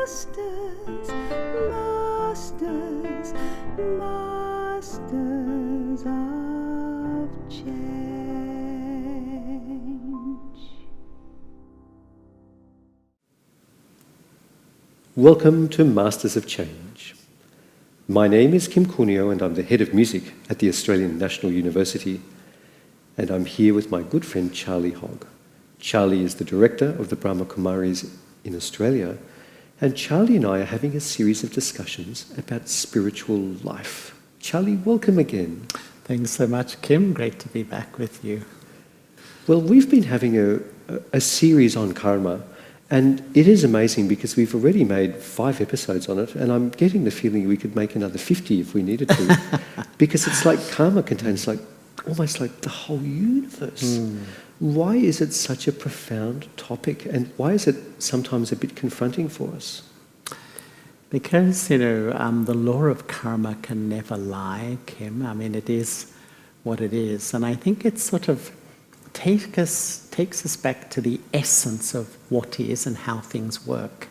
masters, masters, masters of change. Welcome to Masters of Change. My name is Kim Cunio and I'm the Head of Music at the Australian National University, and I'm here with my good friend Charlie Hogg. Charlie is the Director of the Brahma Kumaris in Australia, and Charlie and I are having a series of discussions about spiritual life. Charlie, welcome again. Thanks so much, Kim. Great to be back with you. Well, we've been having a series on karma, and it is amazing because we've already made 5 episodes on it, and I'm getting the feeling we could make another 50 if we needed to, because it's like karma contains almost like the whole universe. Why is it such a profound topic, and why is it sometimes a bit confronting for us? Because, the law of karma can never lie, Kim. I mean, it is what it is. And I think it sort of takes us back to the essence of what is and how things work.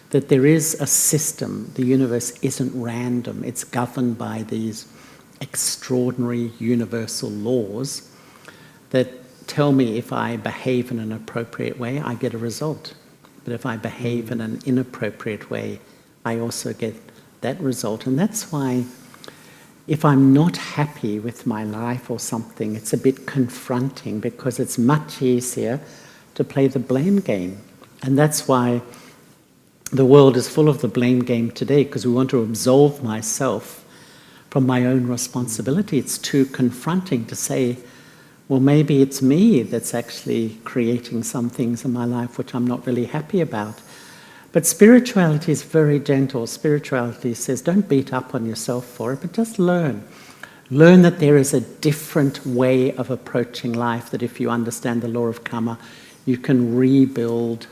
That there is a system. The universe isn't random. It's governed by these extraordinary universal laws that tell me if I behave in an appropriate way, I get a result. But if I behave in an inappropriate way, I also get that result. And that's why if I'm not happy with my life or something, it's a bit confronting because it's much easier to play the blame game. And that's why the world is full of the blame game today, because we want to absolve myself from my own responsibility. It's too confronting to say, well, maybe it's me that's actually creating some things in my life which I'm not really happy about. But spirituality is very gentle. Spirituality says, don't beat up on yourself for it, but just learn. Learn that there is a different way of approaching life, that if you understand the law of karma, you can rebuild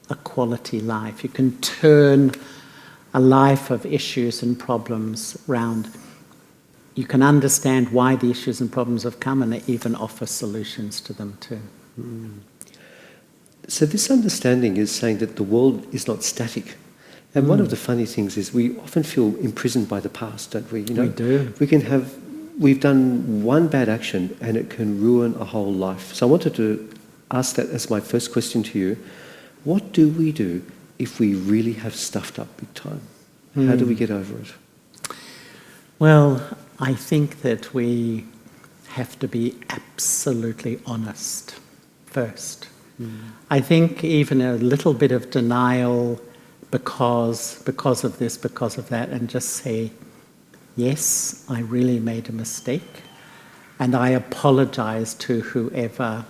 a quality life. You can turn a life of issues and problems round. You can understand why the issues and problems have come and even offer solutions to them too. So this understanding is saying that the world is not static. And one of the funny things is we often feel imprisoned by the past, don't we? We do. We've done one bad action and it can ruin a whole life. So I wanted to ask that as my first question to you. What do we do if we really have stuffed up big time? How do we get over it? Well, I think that we have to be absolutely honest first. I think even a little bit of denial because of this, because of that, and just say, yes, I really made a mistake, and I apologize to whoever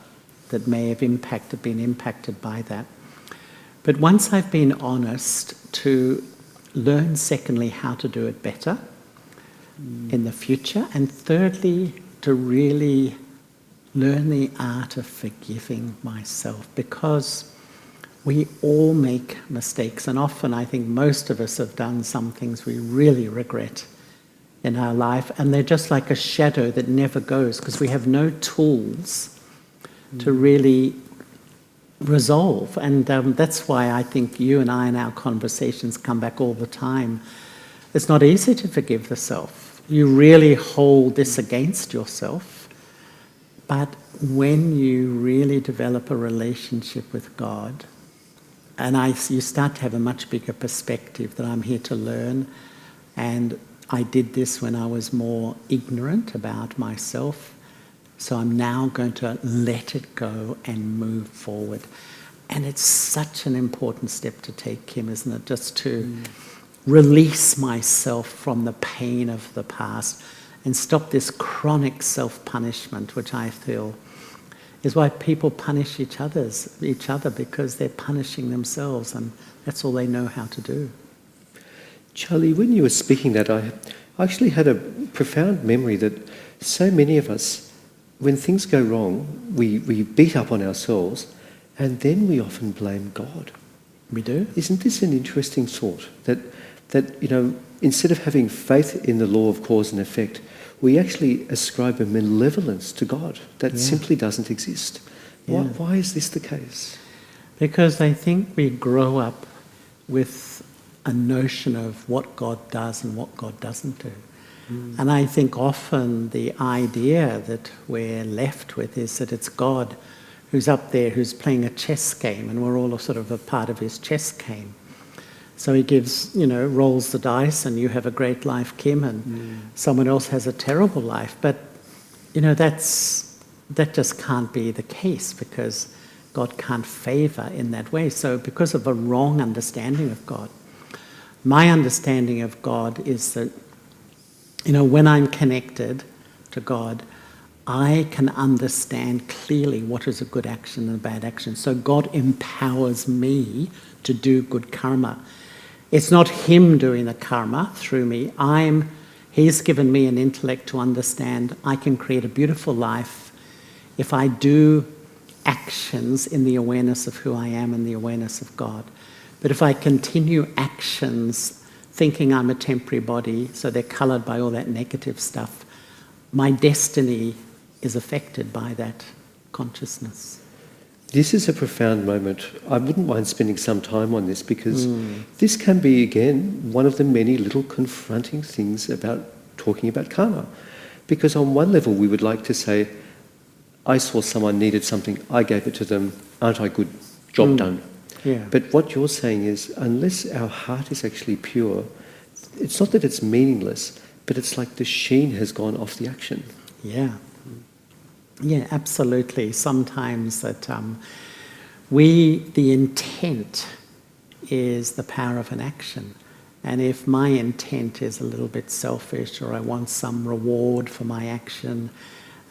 that may have been impacted by that. But once I've been honest, to learn, secondly, how to do it better in the future, and thirdly, to really learn the art of forgiving myself, because we all make mistakes, and often I think most of us have done some things we really regret in our life, and they're just like a shadow that never goes because we have no tools to really resolve. And that's why I think you and I in our conversations come back all the time. It's not easy to forgive the self. You really hold this against yourself. But when you really develop a relationship with God, and you start to have a much bigger perspective that I'm here to learn, and I did this when I was more ignorant about myself, so I'm now going to let it go and move forward. And it's such an important step to take, Kim, isn't it? Just to release myself from the pain of the past and stop this chronic self-punishment, which I feel is why people punish each other, because they're punishing themselves, and that's all they know how to do. Charlie, when you were speaking that, I actually had a profound memory that so many of us, when things go wrong, we beat up on ourselves, and then we often blame God. We do. Isn't this an interesting thought? That instead of having faith in the law of cause and effect, we actually ascribe a malevolence to God that simply doesn't exist. Why is this the case? Because I think we grow up with a notion of what God does and what God doesn't do. And I think often the idea that we're left with is that it's God who's up there, who's playing a chess game, and we're all a sort of a part of his chess game. So he gives, rolls the dice, and you have a great life, Kim, and someone else has a terrible life. But, that just can't be the case, because God can't favour in that way. So because of a wrong understanding of God, my understanding of God is that, when I'm connected to God, I can understand clearly what is a good action and a bad action. So God empowers me to do good karma. It's not him doing the karma through me. He's given me an intellect to understand I can create a beautiful life if I do actions in the awareness of who I am and the awareness of God. But if I continue actions thinking I'm a temporary body, so they're coloured by all that negative stuff, my destiny is affected by that consciousness. This is a profound moment. I wouldn't mind spending some time on this, because this can be, again, one of the many little confronting things about talking about karma. Because on one level we would like to say, I saw someone needed something, I gave it to them, aren't I good? Job done. Yeah. But what you're saying is, unless our heart is actually pure, it's not that it's meaningless, but it's like the sheen has gone off the action. Yeah. Yeah, absolutely. Sometimes that the intent is the power of an action. And if my intent is a little bit selfish, or I want some reward for my action,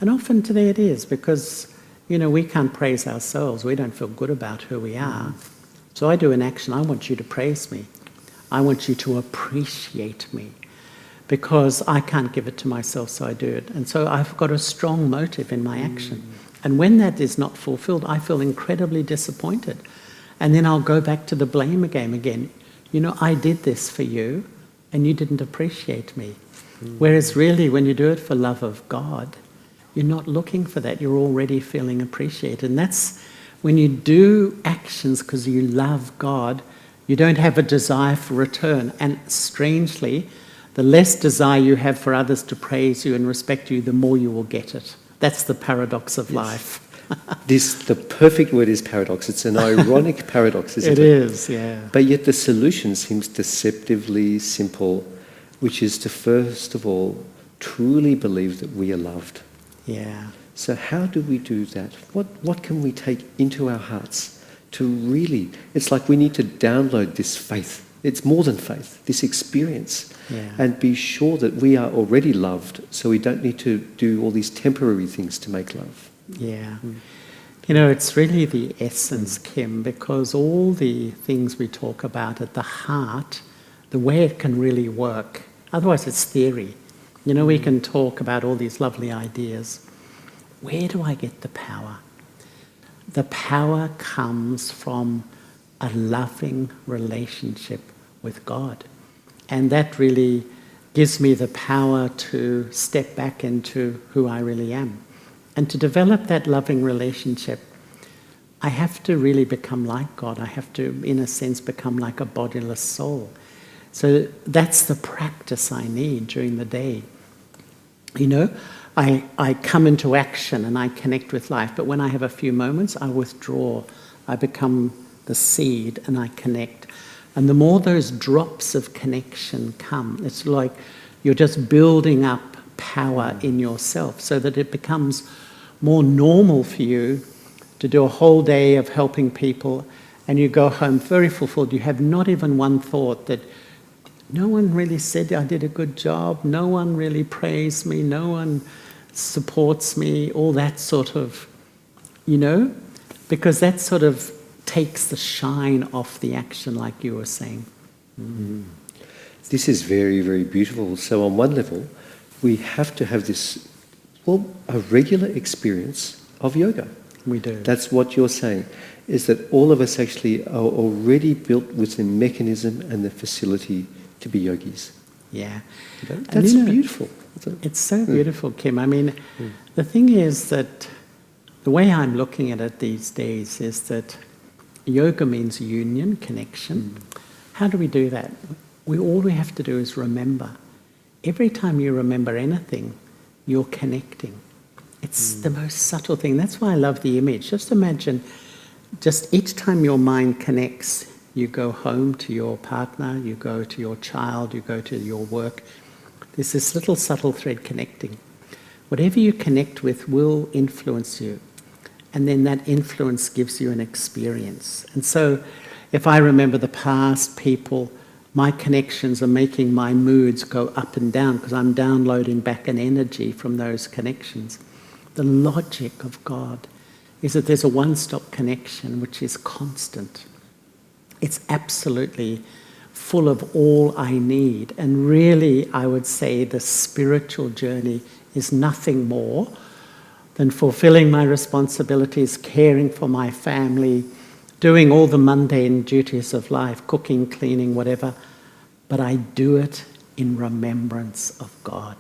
and often today it is, because, we can't praise ourselves. We don't feel good about who we are. So I do an action. I want you to praise me. I want you to appreciate me, because I can't give it to myself, so I do it. And so I've got a strong motive in my action. And when that is not fulfilled, I feel incredibly disappointed. And then I'll go back to the blame game again. I did this for you, and you didn't appreciate me. Whereas really, when you do it for love of God, you're not looking for that. You're already feeling appreciated. And that's when you do actions because you love God, you don't have a desire for return. And strangely, the less desire you have for others to praise you and respect you, the more you will get it. That's the paradox of life. The perfect word is paradox. It's an ironic paradox, isn't it? It is, yeah. But yet the solution seems deceptively simple, which is to, first of all, truly believe that we are loved. Yeah. So how do we do that? What can we take into our hearts to really... It's like we need to download this faith. It's more than faith, this experience. Yeah. And be sure that we are already loved, so we don't need to do all these temporary things to make love. Yeah. It's really the essence, Kim, because all the things we talk about at the heart, the way it can really work, otherwise it's theory. We can talk about all these lovely ideas. Where do I get the power? The power comes from a loving relationship with God. And that really gives me the power to step back into who I really am. And to develop that loving relationship, I have to really become like God. I have to, in a sense, become like a bodiless soul. So that's the practice I need during the day. I come into action and I connect with life, but when I have a few moments, I withdraw. I become the seed and I connect. And the more those drops of connection come, it's like you're just building up power in yourself so that it becomes more normal for you to do a whole day of helping people, and you go home very fulfilled. You have not even one thought that no one really said I did a good job, no one really praised me, no one supports me, all that sort of, because that sort of takes the shine off the action, like you were saying. This is very, very beautiful. So on one level, we have to have this, a regular experience of yoga. We do. That's what you're saying, is that all of us actually are already built with the mechanism and the facility to be yogis. Yeah. That's beautiful. It's so beautiful, Kim. The thing is that the way I'm looking at it these days is that yoga means union, connection. How do we do that? All we have to do is remember. Every time you remember anything, you're connecting. It's the most subtle thing. That's why I love the image. Just imagine, just each time your mind connects, you go home to your partner, you go to your child, you go to your work. There's this little subtle thread connecting. Whatever you connect with will influence you. And then that influence gives you an experience. And so if I remember the past, people, my connections are making my moods go up and down because I'm downloading back an energy from those connections. The logic of God is that there's a one-stop connection which is constant. It's absolutely full of all I need. And really, I would say the spiritual journey is nothing more than fulfilling my responsibilities, caring for my family, doing all the mundane duties of life, cooking, cleaning, whatever, but I do it in remembrance of God.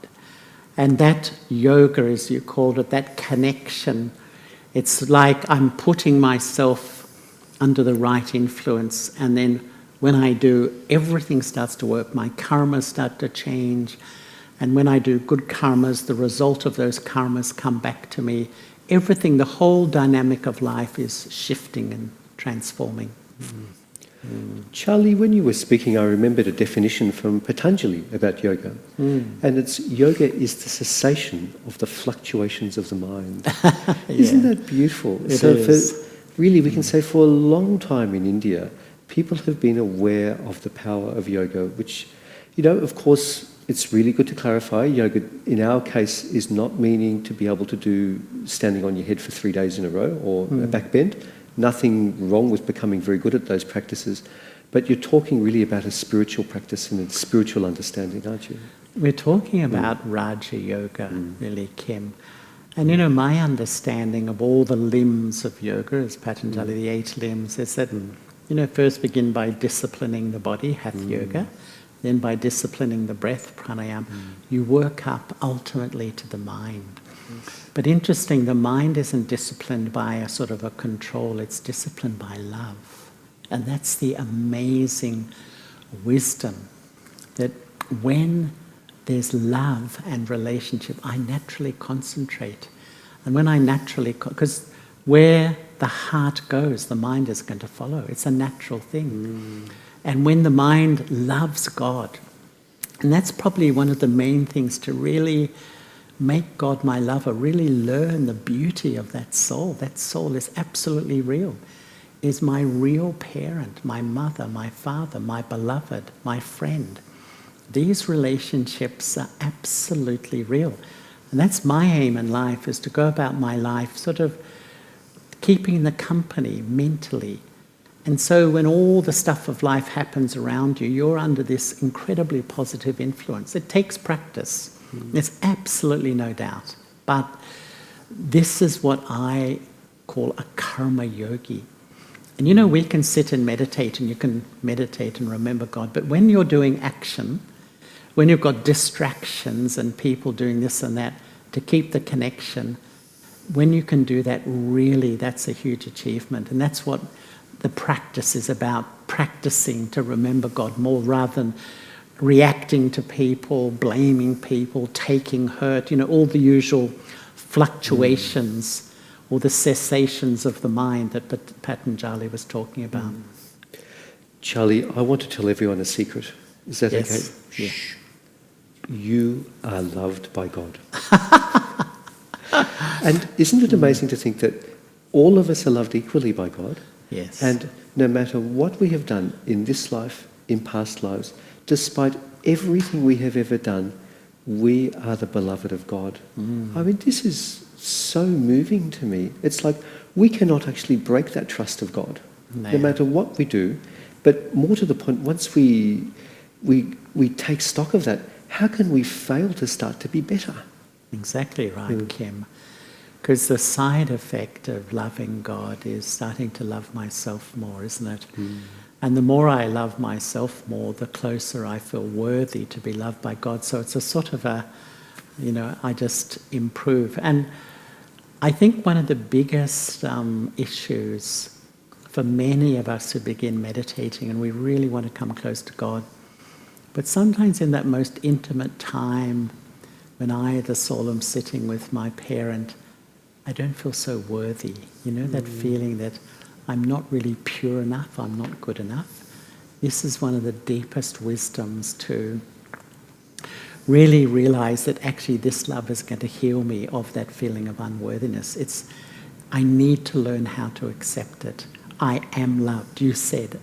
And that yoga, as you called it, that connection, it's like I'm putting myself under the right influence, and then when I do, everything starts to work. My karmas start to change. And when I do good karmas, the result of those karmas come back to me. Everything, the whole dynamic of life is shifting and transforming. Charlie, when you were speaking, I remembered a definition from Patanjali about yoga. And it's yoga is the cessation of the fluctuations of the mind. Isn't that beautiful? It is. Really, we can say for a long time in India, people have been aware of the power of yoga, which, of course, it's really good to clarify. Yoga, in our case, is not meaning to be able to do standing on your head for 3 days in a row or a back bend. Nothing wrong with becoming very good at those practices. But you're talking really about a spiritual practice and a spiritual understanding, aren't you? We're talking about Raja Yoga, really, Kim. And my understanding of all the limbs of yoga, as Patanjali, the 8 limbs, is that, first begin by disciplining the body, Hatha Yoga. Then by disciplining the breath, pranayama, you work up ultimately to the mind. But interesting, the mind isn't disciplined by a sort of a control, it's disciplined by love. And that's the amazing wisdom, that when there's love and relationship, I naturally concentrate. And when I naturally, because where the heart goes, the mind is going to follow. It's a natural thing. And when the mind loves God, and that's probably one of the main things to really make God my lover, really learn the beauty of that soul. That soul is absolutely real, is my real parent, my mother, my father, my beloved, my friend. These relationships are absolutely real. And that's my aim in life, is to go about my life sort of keeping the company mentally. And so when all the stuff of life happens around you, you're under this incredibly positive influence. It takes practice. There's absolutely no doubt. But this is what I call a karma yogi. And we can sit and meditate, and you can meditate and remember God. But when you're doing action, when you've got distractions and people doing this and that, to keep the connection, when you can do that, really, that's a huge achievement. And that's what the practice is about, practicing to remember God more rather than reacting to people, blaming people, taking hurt, all the usual fluctuations or the cessations of the mind that Patanjali was talking about. Charlie, I want to tell everyone a secret. Is that okay? Yeah. Shh. You are loved by God. And isn't it amazing to think that all of us are loved equally by God? Yes. And no matter what we have done in this life, in past lives, despite everything we have ever done, we are the beloved of God. I mean, this is so moving to me. It's like we cannot actually break that trust of God, no matter what we do. But more to the point, once we take stock of that, how can we fail to start to be better? Exactly right, Kim. Because the side effect of loving God is starting to love myself more, isn't it? And the more I love myself more, the closer I feel worthy to be loved by God. So it's a sort of I just improve. And I think one of the biggest issues for many of us who begin meditating and we really want to come close to God. But sometimes in that most intimate time, when I, the soul, am sitting with my parent, I don't feel so worthy. You know, that feeling that I'm not really pure enough, I'm not good enough. This is one of the deepest wisdoms to really realize that actually this love is going to heal me of that feeling of unworthiness. I need to learn how to accept it. I am loved. You said,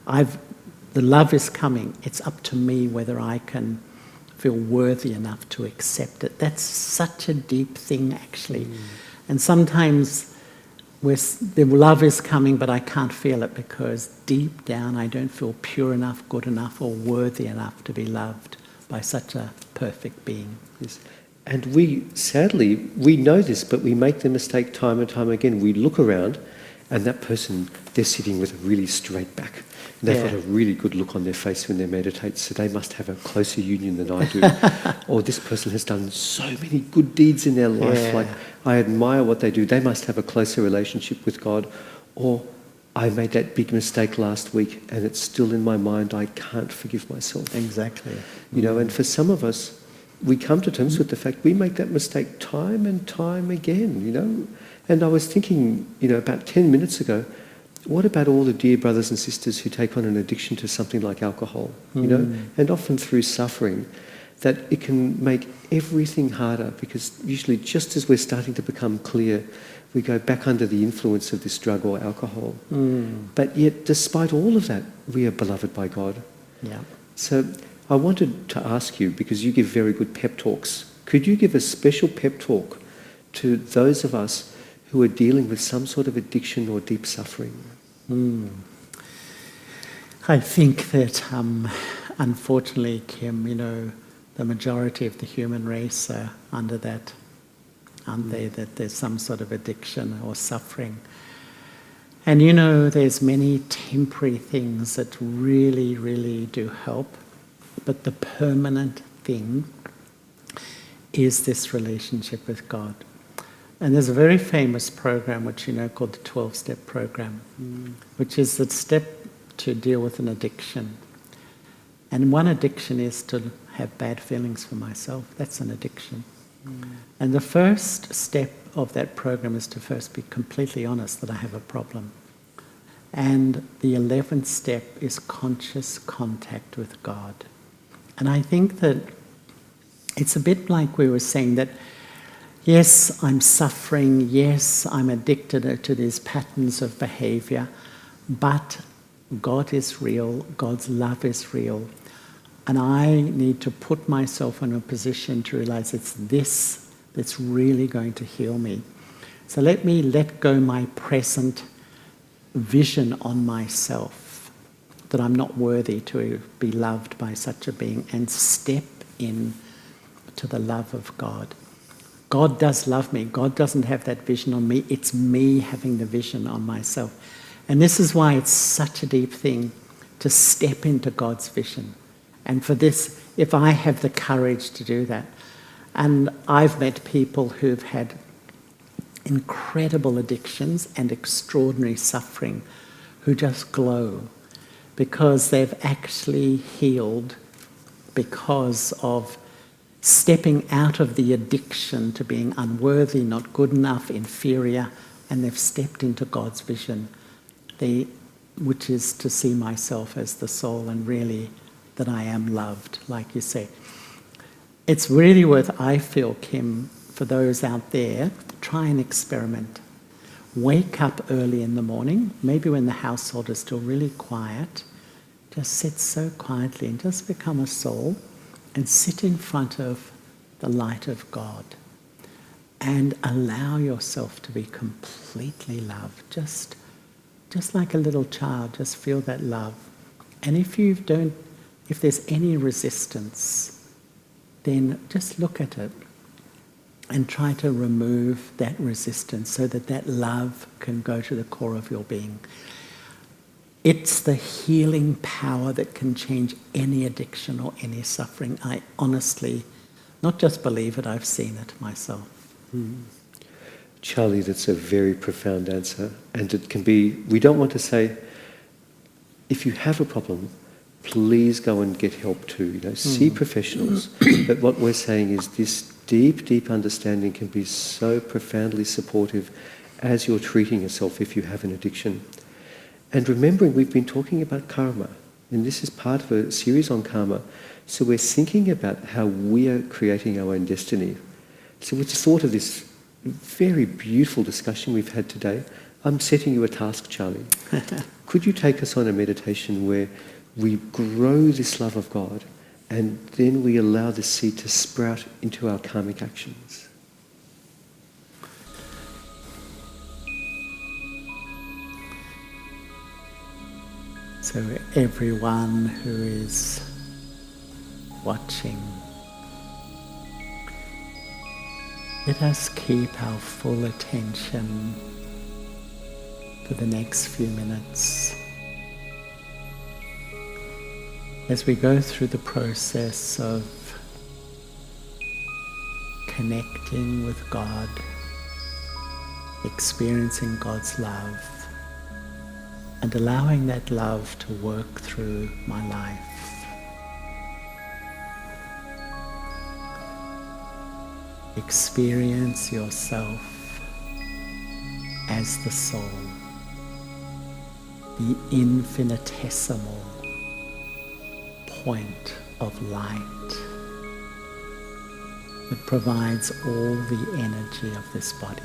the love is coming. It's up to me whether I can feel worthy enough to accept it. That's such a deep thing, actually. And sometimes the love is coming, but I can't feel it because deep down I don't feel pure enough, good enough, or worthy enough to be loved by such a perfect being. Yes. And sadly, we know this, but we make the mistake time and time again. We look around and that person, they're sitting with a really straight back. And they've got a really good look on their face when they meditate, so they must have a closer union than I do. Or this person has done so many good deeds in their life, like I admire what they do. They must have a closer relationship with God. Or I made that big mistake last week and it's still in my mind. I can't forgive myself. Exactly. You know, and for some of us, we come to terms with the fact we make that mistake time and time again, you know. And I was thinking, you know, about 10 minutes ago, what about all the dear brothers and sisters who take on an addiction to something like alcohol, you know, and often through suffering, that it can make everything harder because usually just as we're starting to become clear, we go back under the influence of this drug or alcohol. But yet, despite all of that, we are beloved by God. Yeah. So I wanted to ask you, because you give very good pep talks, could you give a special pep talk to those of us who are dealing with some sort of addiction or deep suffering? I think that, unfortunately, Kim, you know, the majority of the human race are under that, aren't they? That there's some sort of addiction or suffering. And you know, there's many temporary things that really, really do help. But the permanent thing is this relationship with God. And there's a very famous program, which you know, called the 12-step program, which is the step to deal with an addiction. And one addiction is to have bad feelings for myself. That's an addiction. And the first step of that program is to first be completely honest that I have a problem. And the 11th step is conscious contact with God. And I think that it's a bit like we were saying that, yes, I'm suffering, yes, I'm addicted to these patterns of behavior, but God is real, God's love is real, and I need to put myself in a position to realize it's this that's really going to heal me. So let me let go my present vision on myself, that I'm not worthy to be loved by such a being, and step in to the love of God. God does love me. God doesn't have that vision on me. It's me having the vision on myself. And this is why it's such a deep thing to step into God's vision. And for this, if I have the courage to do that, and I've met people who've had incredible addictions and extraordinary suffering who just glow because they've actually healed because of stepping out of the addiction to being unworthy, not good enough, inferior, and they've stepped into God's vision, which is to see myself as the soul and really that I am loved, like you say. It's really worth, I feel, Kim, for those out there, try and experiment. Wake up early in the morning, maybe when the household is still really quiet, just sit so quietly and just become a soul and sit in front of the light of God and allow yourself to be completely loved. Just like a little child, just feel that love. And if there's any resistance, then just look at it and try to remove that resistance so that that love can go to the core of your being. It's the healing power that can change any addiction or any suffering. I honestly, not just believe it, I've seen it myself. Charlie, that's a very profound answer. And it can be, we don't want to say, if you have a problem, please go and get help too. See professionals. But what we're saying is this deep, deep understanding can be so profoundly supportive as you're treating yourself if you have an addiction. And remembering we've been talking about karma, and this is part of a series on karma. So we're thinking about how we are creating our own destiny. So with the thought of this very beautiful discussion we've had today, I'm setting you a task, Charlie. Could you take us on a meditation where we grow this love of God and then we allow the seed to sprout into our karmic actions? So everyone who is watching, let us keep our full attention for the next few minutes as we go through the process of connecting with God, experiencing God's love, and allowing that love to work through my life. Experience yourself as the soul, the infinitesimal point of light that provides all the energy of this body.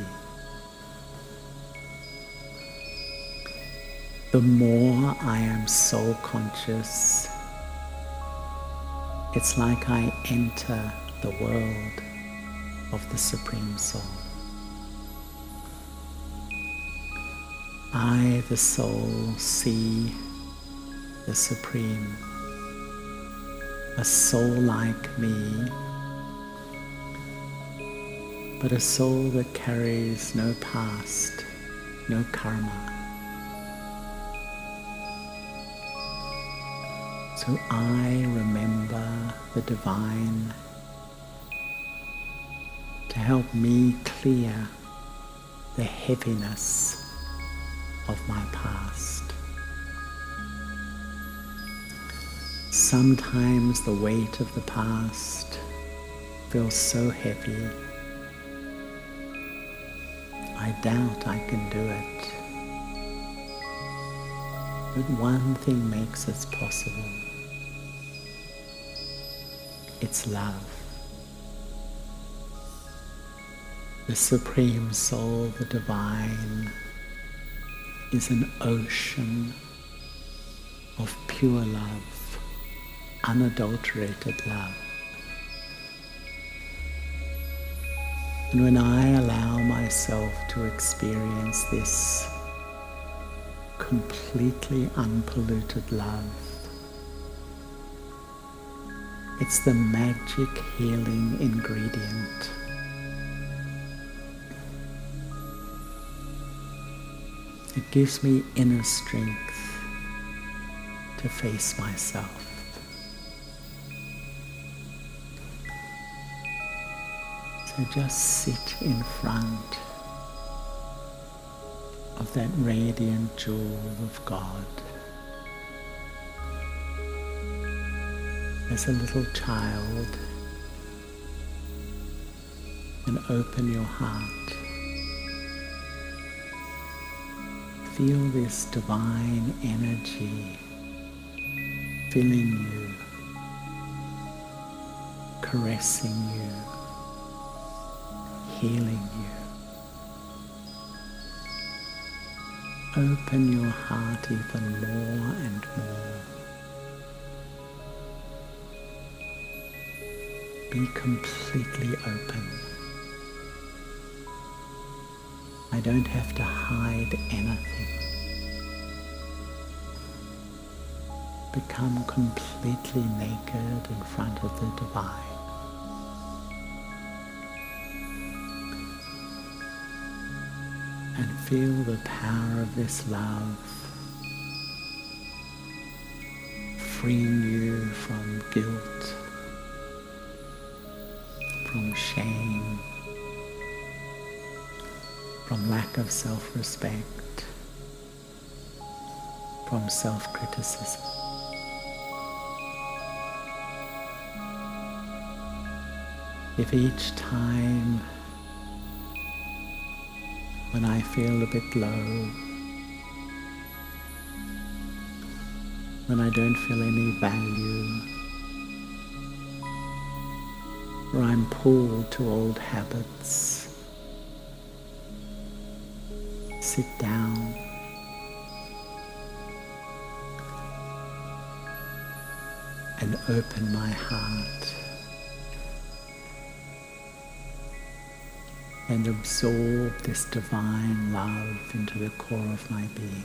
The more I am soul conscious, it's like I enter the world of the Supreme Soul. I, the soul, see the Supreme, a soul like me, but a soul that carries no past, no karma. So I remember the divine to help me clear the heaviness of my past. Sometimes the weight of the past feels so heavy, I doubt I can do it. But one thing makes it possible. It's love. The Supreme Soul, the Divine, is an ocean of pure love, unadulterated love. And when I allow myself to experience this completely unpolluted love, it's the magic healing ingredient. It gives me inner strength to face myself. So just sit in front of that radiant jewel of God as a little child and open your heart. Feel this divine energy filling you, caressing you, healing you. Open your heart even more and more. Be completely open. I don't have to hide anything. Become completely naked in front of the divine. And feel the power of this love freeing you from guilt, from shame, from lack of self-respect, from self-criticism. If each time when I feel a bit low, when I don't feel any value, or I'm pulled to old habits, sit down and open my heart and absorb this divine love into the core of my being.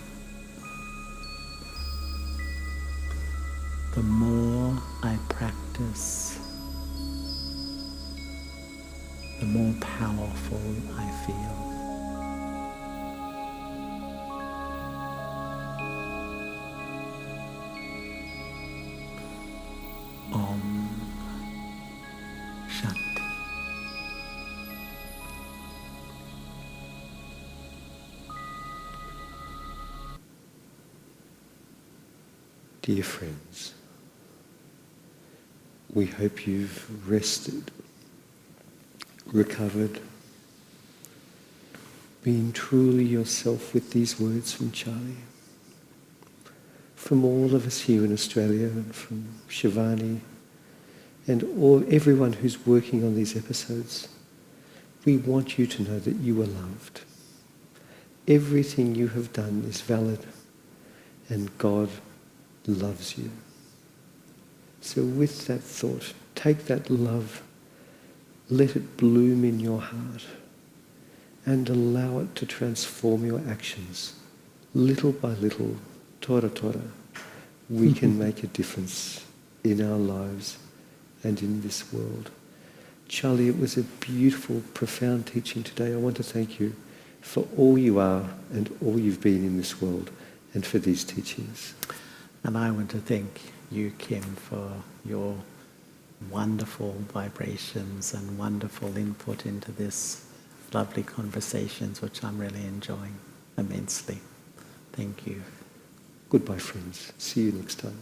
The more I practice, the more powerful I feel. Om Shanti. Dear friends, we hope you've rested, recovered, been truly yourself with these words from Charlie. From all of us here in Australia and from Shivani and everyone who's working on these episodes, we want you to know that you are loved. Everything you have done is valid and God loves you. So with that thought, take that love, let it bloom in your heart and allow it to transform your actions. Little by little, tora tora, we can make a difference in our lives and in this world. Charlie, it was a beautiful, profound teaching today. I want to thank you for all you are and all you've been in this world and for these teachings. And I want to thank you, Kim, for your wonderful vibrations and wonderful input into this lovely conversations, which I'm really enjoying immensely. Thank you. Goodbye, friends. See you next time.